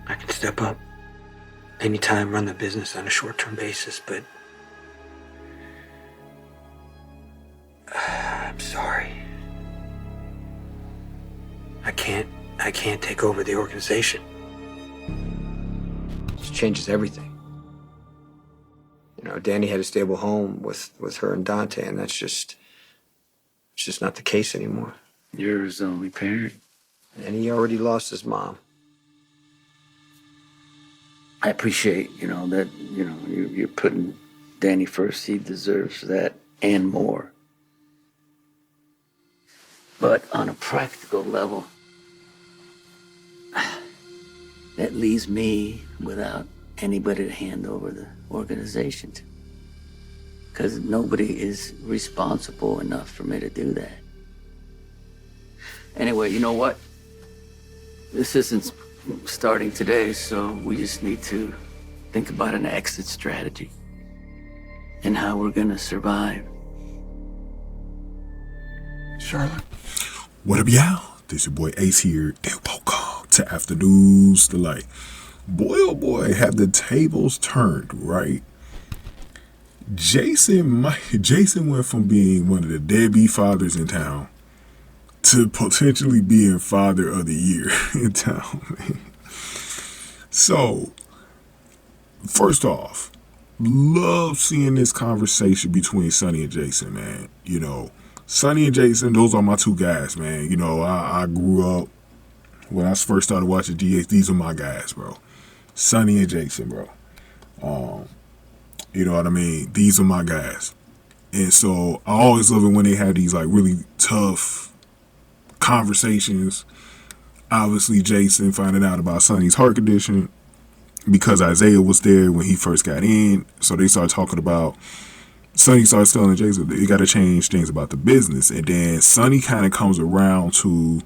I can step up anytime, run the business on a short-term basis, but I'm sorry. I can't take over the organization. It changes everything. You know, Danny had a stable home with her and Dante, and it's just not the case anymore. You're his only parent. And he already lost his mom. I appreciate, that, you're putting Danny first. He deserves that and more. But on a practical level, that leaves me without anybody to hand over the organization to. Because nobody is responsible enough for me to do that. Anyway, you know what? This isn't starting today, so we just need to think about an exit strategy and how we're gonna survive. Charlotte, what up, y'all? This your boy Ace here, and welcome to After News Delight. Boy, oh boy, have the tables turned, right? Jason went from being one of the deadbeat fathers in town to potentially being father of the year in town, man. So, first off, love seeing this conversation between Sonny and Jason, man. You know, Sonny and Jason, those are my two guys, man. You know, I grew up, when I first started watching GH, these are my guys, bro. Sonny and Jason, bro. You know what I mean? These are my guys. And so I always love it when they have these like really tough conversations. Obviously, Jason finding out about Sonny's heart condition because Isaiah was there when he first got in. So they started talking about, Sonny starts telling Jason that you got to change things about the business. And then Sonny kind of comes around to,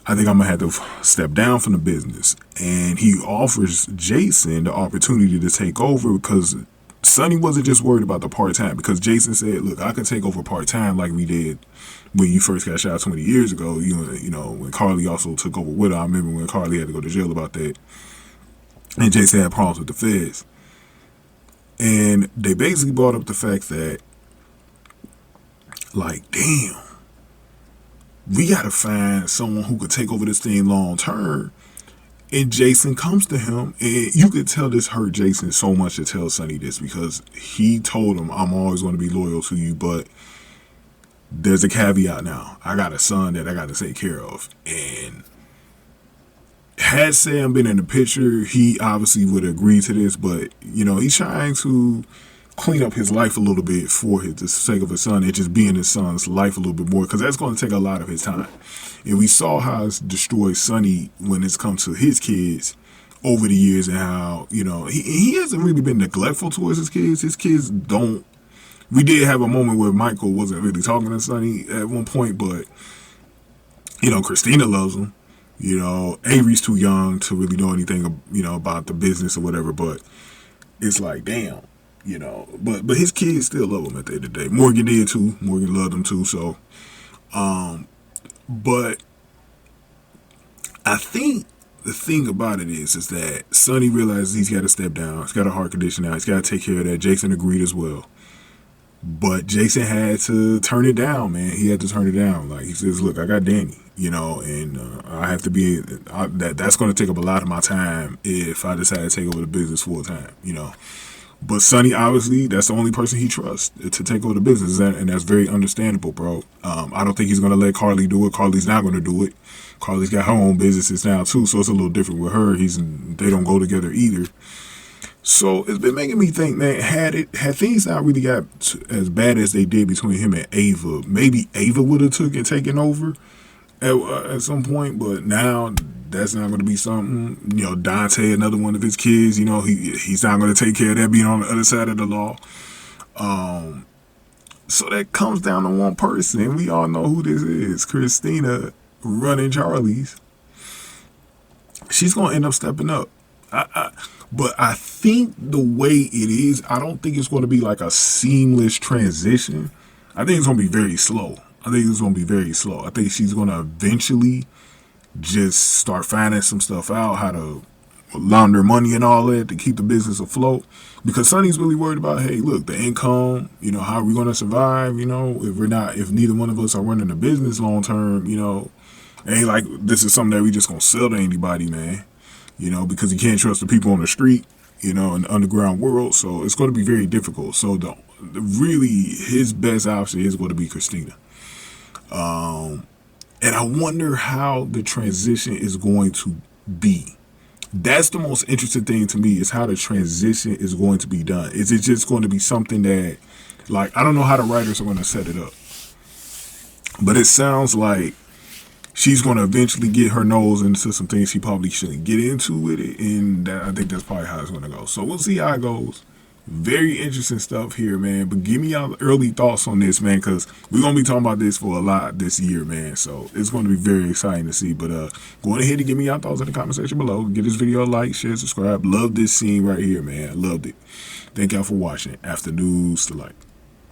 I think I'm going to have to step down from the business. And he offers Jason the opportunity to take over because Sonny wasn't just worried about the part-time, because Jason said, look, I can take over part-time like we did when you first got shot 20 years ago, you know, when Carly also took over with her. I remember when Carly had to go to jail about that. And Jason had problems with the feds. And they basically brought up the fact that, like, damn, we got to find someone who could take over this thing long-term. And Jason comes to him, and you could tell this hurt Jason so much to tell Sonny this, because he told him, I'm always going to be loyal to you, but there's a caveat now. I got a son that I got to take care of. And had Sam been in the picture, he obviously would agree to this, but, you know, he's trying to clean up his life a little bit for the sake of his son, and just being his son's life a little bit more, because that's going to take a lot of his time. And we saw how it's destroyed Sonny when it's come to his kids over the years, and how, you know, he hasn't really been neglectful towards his kids. His kids don't. We did have a moment where Michael wasn't really talking to Sonny at one point, but, you know, Christina loves him. You know, Avery's too young to really know anything, you know, about the business or whatever, but it's like, damn. You know, but his kids still love him at the end of the day. Morgan did too. Morgan loved him too. So, but I think the thing about it is that Sonny realizes he's got to step down. He's got a heart condition now. He's got to take care of that. Jason agreed as well. But Jason had to turn it down, man. He had to turn it down. Like, he says, look, I got Danny, you know, and I have to be, that's going to take up a lot of my time if I decide to take over the business full time, you know. But Sonny, obviously, that's the only person he trusts to take over the business, and that's very understandable, bro. I don't think he's going to let Carly do it. Carly's not going to do it. Carly's got her own businesses now, too, so it's a little different with her. They don't go together either. So it's been making me think, man, had things not really got as bad as they did between him and Ava, maybe Ava would have taken over at some point, but now that's not going to be something. You know, Dante, another one of his kids, you know, he's not going to take care of that being on the other side of the law. So that comes down to one person. We all know who this is. Christina running Charlie's. She's going to end up stepping up. But I think the way it is, I don't think it's going to be like a seamless transition. I think it's going to be very slow. I think she's going to eventually just start finding some stuff out, how to, launder money and all that to keep the business afloat. Because Sonny's really worried about, hey, look, the income, you know, how are we going to survive? You know, if neither one of us are running a business long term, you know, it ain't like this is something that we just going to sell to anybody, man. You know, because you can't trust the people on the street, you know, in the underground world. So it's going to be very difficult. So really his best option is going to be Christina. And I wonder how the transition is going to be. That's the most interesting thing to me, is how the transition is going to be done. Is it just going to be something that, like, I don't know how the writers are going to set it up, but it sounds like she's going to eventually get her nose into some things she probably shouldn't get into with it, and I think that's probably how it's going to go. So we'll see how it goes. Very interesting stuff here, man. But give me y'all early thoughts on this, man, because we're going to be talking about this for a lot this year, man. So it's going to be very exciting to see. But go on ahead and give me y'all thoughts in the comment section below. Give this video a like, share, subscribe. Love this scene right here, man. Loved it. Thank y'all for watching. After News to Light.